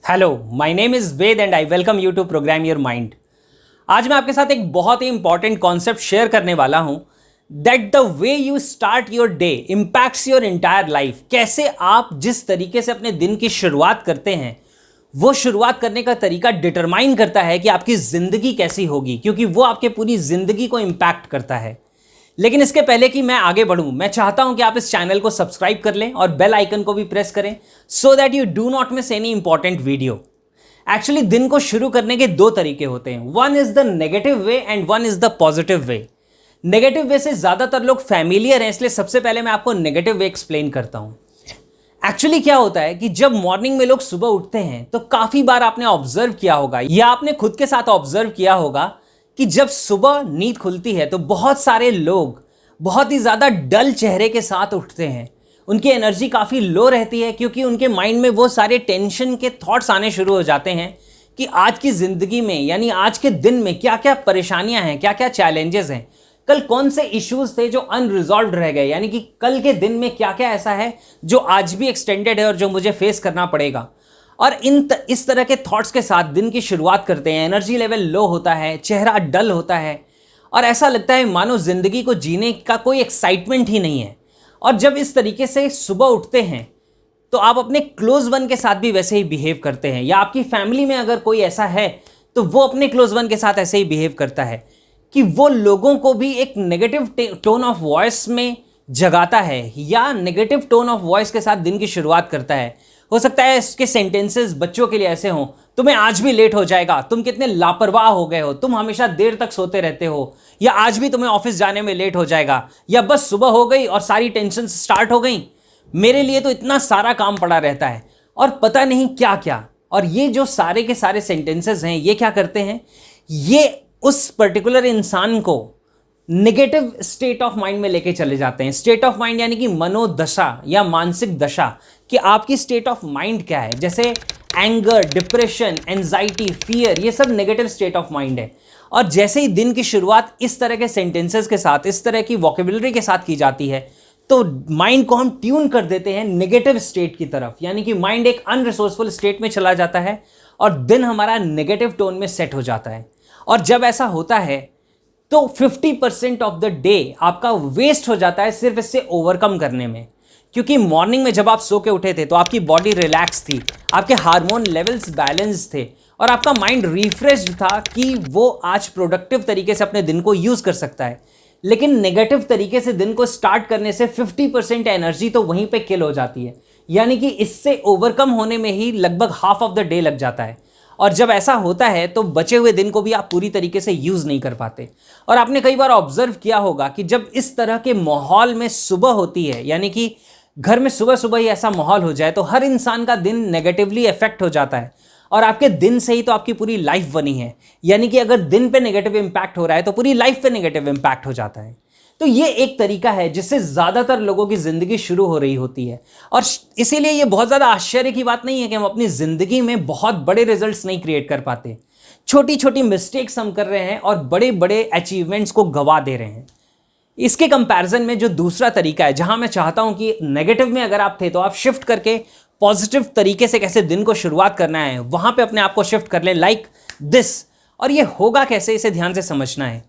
Hello, my name is Ved and I welcome you to program your mind. आज मैं आपके साथ एक बहुत ही इंपॉर्टेंट कॉन्सेप्ट शेयर करने वाला हूं that the way you start your day impacts your entire life. कैसे आप जिस तरीके से अपने दिन की शुरुआत करते हैं वो शुरुआत करने का तरीका डिटरमाइन करता है कि आपकी ज़िंदगी कैसी होगी, क्योंकि वो आपके पूरी ज़िंदगी को इम्पैक्ट करता है। लेकिन इसके पहले कि मैं आगे बढ़ूं, मैं चाहता हूं कि आप इस चैनल को सब्सक्राइब कर लें और बेल आइकन को भी प्रेस करें so that you do not miss any important video. Actually दिन को शुरू करने के दो तरीके होते हैं, one is the negative way and one is the positive way. Negative way से ज्यादातर लोग फैमिलियर हैं, इसलिए सबसे पहले मैं आपको नेगेटिव वे एक्सप्लेन करता हूं। एक्चुअली क्या होता है कि जब मॉर्निंग में लोग सुबह उठते हैं तो काफी बार आपने ऑब्जर्व किया होगा या आपने खुद के साथ ऑब्जर्व किया होगा कि जब सुबह नींद खुलती है तो बहुत सारे लोग बहुत ही ज़्यादा डल चेहरे के साथ उठते हैं। उनकी एनर्जी काफ़ी लो रहती है क्योंकि उनके माइंड में वो सारे टेंशन के थॉट्स आने शुरू हो जाते हैं कि आज की ज़िंदगी में यानी आज के दिन में क्या क्या परेशानियां हैं, क्या क्या चैलेंजेस हैं, कल कौन से इश्यूज थे जो अनरिजॉल्व रह गए, यानी कि कल के दिन में क्या क्या ऐसा है जो आज भी एक्सटेंडेड है और जो मुझे फेस करना पड़ेगा। और इस तरह के थॉट्स के साथ दिन की शुरुआत करते हैं। एनर्जी लेवल लो होता है, चेहरा डल होता है और ऐसा लगता है मानो ज़िंदगी को जीने का कोई एक्साइटमेंट ही नहीं है। और जब इस तरीके से सुबह उठते हैं तो आप अपने क्लोज वन के साथ भी वैसे ही बिहेव करते हैं, या आपकी फैमिली में अगर कोई ऐसा है तो वो अपने क्लोज वन के साथ ऐसे ही बिहेव करता है कि वो लोगों को भी एक नेगेटिव टोन ऑफ वॉइस में जगाता है या नेगेटिव टोन ऑफ वॉइस के साथ दिन की शुरुआत करता है। हो सकता है इसके सेंटेंसेस बच्चों के लिए ऐसे हों, तुम्हें आज भी लेट हो जाएगा, तुम कितने लापरवाह हो गए हो, तुम हमेशा देर तक सोते रहते हो, या आज भी तुम्हें ऑफिस जाने में लेट हो जाएगा, या बस सुबह हो गई और सारी टेंशन स्टार्ट हो गई, मेरे लिए तो इतना सारा काम पड़ा रहता है, और पता नहीं क्या क्या। और ये जो सारे के सारे सेंटेंसेस हैं ये क्या करते हैं, ये उस पर्टिकुलर इंसान को नेगेटिव स्टेट ऑफ माइंड में लेके चले जाते हैं। स्टेट ऑफ माइंड यानी कि मनोदशा या मानसिक दशा, कि आपकी स्टेट ऑफ माइंड क्या है। जैसे एंगर, डिप्रेशन, एंजाइटी, फियर, ये सब नेगेटिव स्टेट ऑफ माइंड है। और जैसे ही दिन की शुरुआत इस तरह के सेंटेंसेस के साथ, इस तरह की वोकेबुलरी के साथ की जाती है तो माइंड को हम ट्यून कर देते हैं नेगेटिव स्टेट की तरफ, यानी कि माइंड एक अनरिसोर्सफुल स्टेट में चला जाता है और दिन हमारा नेगेटिव टोन में सेट हो जाता है। और जब ऐसा होता है तो 50% ऑफ द डे आपका वेस्ट हो जाता है सिर्फ इससे ओवरकम करने में। क्योंकि मॉर्निंग में जब आप सो के उठे थे तो आपकी बॉडी रिलैक्स थी, आपके हार्मोन लेवल्स बैलेंस थे और आपका माइंड रिफ्रेश्ड था कि वो आज प्रोडक्टिव तरीके से अपने दिन को यूज कर सकता है। लेकिन नेगेटिव तरीके से दिन को स्टार्ट करने से 50% एनर्जी तो वहीं पे किल हो जाती है, यानी कि इससे ओवरकम होने में ही लगभग हाफ ऑफ द डे लग जाता है। और जब ऐसा होता है तो बचे हुए दिन को भी आप पूरी तरीके से यूज़ नहीं कर पाते। और आपने कई बार ऑब्जर्व किया होगा कि जब इस तरह के माहौल में सुबह होती है, यानी कि घर में सुबह सुबह ही ऐसा माहौल हो जाए, तो हर इंसान का दिन नेगेटिवली इफेक्ट हो जाता है। और आपके दिन से ही तो आपकी पूरी लाइफ बनी है, यानी कि अगर दिन पे नेगेटिव इंपैक्ट हो रहा है तो पूरी लाइफ पे नेगेटिव इंपैक्ट हो जाता है। तो ये एक तरीका है जिससे ज़्यादातर लोगों की ज़िंदगी शुरू हो रही होती है। और इसीलिए ये बहुत ज़्यादा आश्चर्य की बात नहीं है कि हम अपनी ज़िंदगी में बहुत बड़े रिजल्ट्स नहीं क्रिएट कर पाते। छोटी छोटी मिस्टेक्स हम कर रहे हैं और बड़े बड़े अचीवमेंट्स को गवा दे रहे हैं। इसके कंपैरिजन में जो दूसरा तरीका है, जहां मैं चाहता हूं कि नेगेटिव में अगर आप थे तो आप शिफ्ट करके पॉजिटिव तरीके से कैसे दिन को शुरुआत करना है वहां पे अपने आप को शिफ्ट कर लें, लाइक दिस। और ये होगा कैसे, इसे ध्यान से समझना है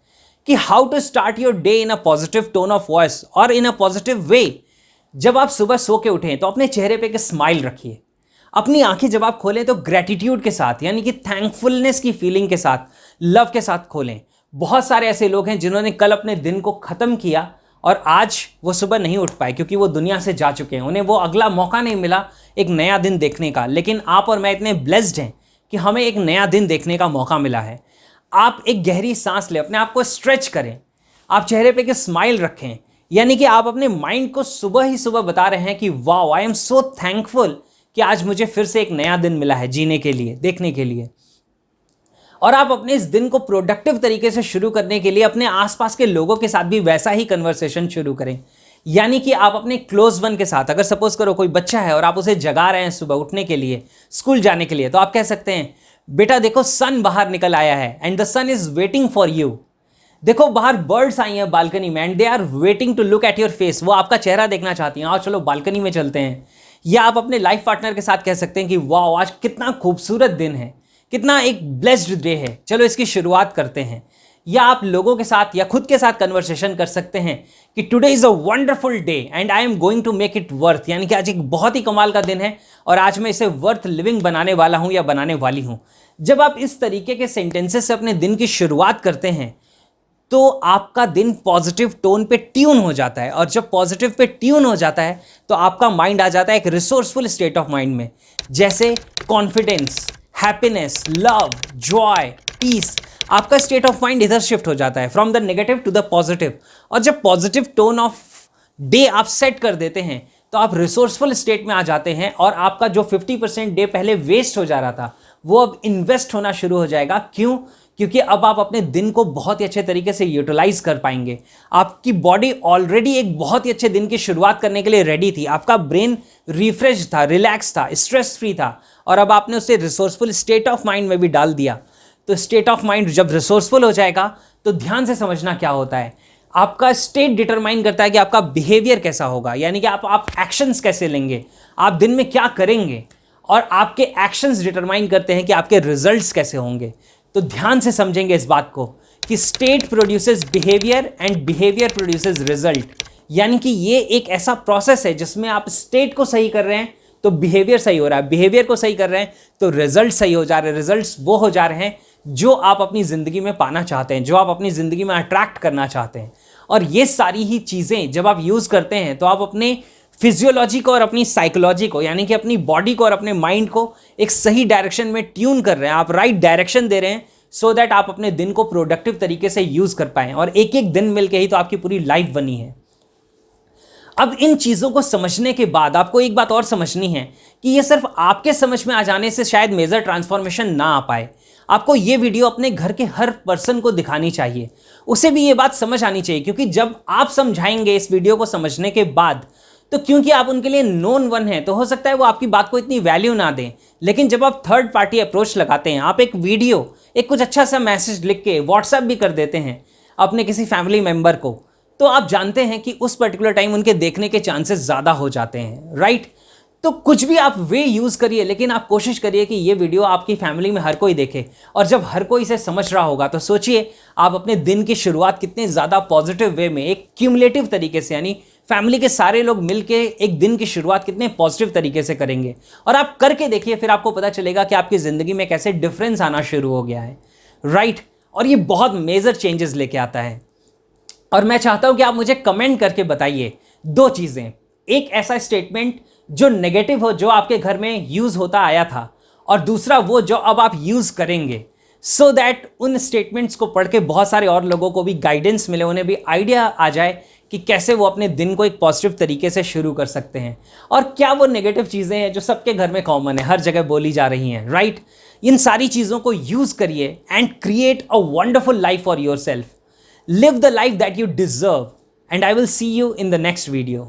कि how to start your day in a positive tone of voice और इन अ पॉजिटिव वे। जब आप सुबह सो के उठें तो अपने चेहरे पे एक स्माइल रखिए। अपनी आंखें जब आप खोलें तो ग्रेटिट्यूड के साथ, यानी कि थैंकफुलनेस की फीलिंग के साथ, लव के साथ खोलें। बहुत सारे ऐसे लोग हैं जिन्होंने कल अपने दिन को ख़त्म किया और आज वो सुबह नहीं उठ पाए क्योंकि वो दुनिया से जा चुके हैं, उन्हें वो अगला मौका नहीं मिला एक नया दिन देखने का। लेकिन आप और मैं इतने ब्लेस्ड हैं कि हमें एक नया दिन देखने का मौका मिला है। आप एक गहरी सांस लें, अपने आप को स्ट्रेच करें, आप चेहरे पे एक स्माइल रखें, यानी कि आप अपने माइंड को सुबह ही सुबह बता रहे हैं कि wow, I am so thankful कि आज मुझे फिर से एक नया दिन मिला है जीने के लिए, देखने के लिए। और आप अपने इस दिन को प्रोडक्टिव तरीके से शुरू करने के लिए अपने आसपास के लोगों के साथ भी वैसा ही कन्वर्सेशन शुरू करें। यानी कि आप अपने क्लोज वन के साथ, अगर सपोज करो कोई बच्चा है और आप उसे जगा रहे हैं सुबह उठने के लिए, स्कूल जाने के लिए, तो आप कह सकते हैं बेटा देखो सन बाहर निकल आया है and the sun is waiting for you. देखो बाहर बर्ड्स आई हैं बालकनी में and they are waiting to look at your face, वो आपका चेहरा देखना चाहती हैं, आओ चलो बालकनी में चलते हैं। या आप अपने लाइफ पार्टनर के साथ कह सकते हैं कि वाह आज कितना खूबसूरत दिन है, कितना एक ब्लेस्ड डे है, चलो इसकी शुरुआत करते हैं। या आप लोगों के साथ या खुद के साथ कन्वर्सेशन कर सकते हैं कि today is a wonderful day and I am going to make it worth, यानी कि आज एक बहुत ही कमाल का दिन है और आज मैं इसे वर्थ लिविंग बनाने वाला हूं या बनाने वाली हूं। जब आप इस तरीके के सेंटेंसेस से अपने दिन की शुरुआत करते हैं तो आपका दिन पॉजिटिव टोन पे ट्यून हो जाता है, और जब पॉजिटिव पे ट्यून हो जाता है तो आपका माइंड आ जाता है एक रिसोर्सफुल स्टेट ऑफ माइंड में, जैसे confidence, happiness, love, joy, peace. आपका स्टेट ऑफ माइंड इधर शिफ्ट हो जाता है from the negative to the positive. और जब पॉजिटिव टोन ऑफ डे आप सेट कर देते हैं तो आप रिसोर्सफुल स्टेट में आ जाते हैं और आपका जो 50% डे पहले वेस्ट हो जा रहा था वो अब इन्वेस्ट होना शुरू हो जाएगा। क्यों? क्योंकि अब आप अपने दिन को बहुत ही अच्छे तरीके से यूटिलाइज कर पाएंगे। आपकी बॉडी ऑलरेडी एक बहुत ही अच्छे दिन की शुरुआत करने के लिए रेडी थी, आपका ब्रेन रिफ्रेश था, रिलैक्स था, स्ट्रेस फ्री था, और अब आपने उसे रिसोर्सफुल स्टेट ऑफ माइंड में भी डाल दिया। तो स्टेट ऑफ माइंड जब रिसोर्सफुल हो जाएगा तो ध्यान से समझना क्या होता है, आपका स्टेट डिटरमाइन करता है कि आपका बिहेवियर कैसा होगा, यानी कि आप एक्शंस कैसे लेंगे, आप दिन में क्या करेंगे, और आपके एक्शंस डिटरमाइन करते हैं कि आपके रिजल्ट्स कैसे होंगे। तो ध्यान से समझेंगे इस बात को कि state produces behaviour and behaviour produces result, यानी कि ये एक ऐसा प्रोसेस है जिसमें आप स्टेट को सही कर रहे हैं तो बिहेवियर सही हो रहा है, बिहेवियर को सही कर रहे हैं तो रिजल्ट सही हो जा रहे हैं, रिजल्ट्स वो हो जा रहे हैं जो आप अपनी ज़िंदगी में पाना चाहते हैं, जो आप अपनी ज़िंदगी में अट्रैक्ट करना चाहते हैं। और ये सारी ही चीज़ें जब आप यूज़ करते हैं तो आप अपने फिजियोलॉजी को और अपनी साइकोलॉजी को, यानी कि अपनी बॉडी को और अपने माइंड को एक सही डायरेक्शन में ट्यून कर रहे हैं, आप राइट डायरेक्शन दे रहे हैं सो दैट आप अपने दिन को प्रोडक्टिव तरीके से यूज़ कर पाएँ। और एक एक दिन मिलके ही तो आपकी पूरी लाइफ बनी है। अब इन चीज़ों को समझने के बाद आपको एक बात और समझनी है कि ये सिर्फ आपके समझ में आ जाने से शायद मेजर ट्रांसफॉर्मेशन ना आ पाए। आपको ये वीडियो अपने घर के हर पर्सन को दिखानी चाहिए, उसे भी ये बात समझ आनी चाहिए, क्योंकि जब आप समझाएंगे इस वीडियो को समझने के बाद, तो क्योंकि आप उनके लिए नोन वन हैं तो हो सकता है वो आपकी बात को इतनी वैल्यू ना दें। लेकिन जब आप थर्ड पार्टी अप्रोच लगाते हैं, आप एक वीडियो, एक कुछ अच्छा सा मैसेज लिख के व्हाट्सएप भी कर देते हैं अपने किसी फैमिली मेम्बर को, तो आप जानते हैं कि उस पर्टिकुलर टाइम उनके देखने के चांसेस ज़्यादा हो जाते हैं, राइट? तो कुछ भी आप वे यूज़ करिए, लेकिन आप कोशिश करिए कि ये वीडियो आपकी फैमिली में हर कोई देखे। और जब हर कोई इसे समझ रहा होगा तो सोचिए आप अपने दिन की शुरुआत कितने ज़्यादा पॉजिटिव वे में, एक क्यूमुलेटिव तरीके से, यानी फैमिली के सारे लोग मिलके एक दिन की शुरुआत कितने पॉजिटिव तरीके से करेंगे। और आप करके देखिए, फिर आपको पता चलेगा कि आपकी ज़िंदगी में कैसे डिफरेंस आना शुरू हो गया है, राइट? और ये बहुत मेजर चेंजेस लेके आता है। और मैं चाहता हूं कि आप मुझे कमेंट करके बताइए दो चीज़ें, एक ऐसा स्टेटमेंट जो नेगेटिव हो, जो आपके घर में यूज़ होता आया था, और दूसरा वो जो अब आप यूज़ करेंगे, सो दैट उन स्टेटमेंट्स को पढ़ के बहुत सारे और लोगों को भी गाइडेंस मिले, उन्हें भी आइडिया आ जाए कि कैसे वो अपने दिन को एक पॉजिटिव तरीके से शुरू कर सकते हैं। और क्या वो नेगेटिव चीज़ें हैं जो सबके घर में कॉमन है, हर जगह बोली जा रही हैं, राइट? इन सारी चीज़ों को यूज़ करिए and create a wonderful life for your self. Live the life that you deserve, and I will see you in the next video.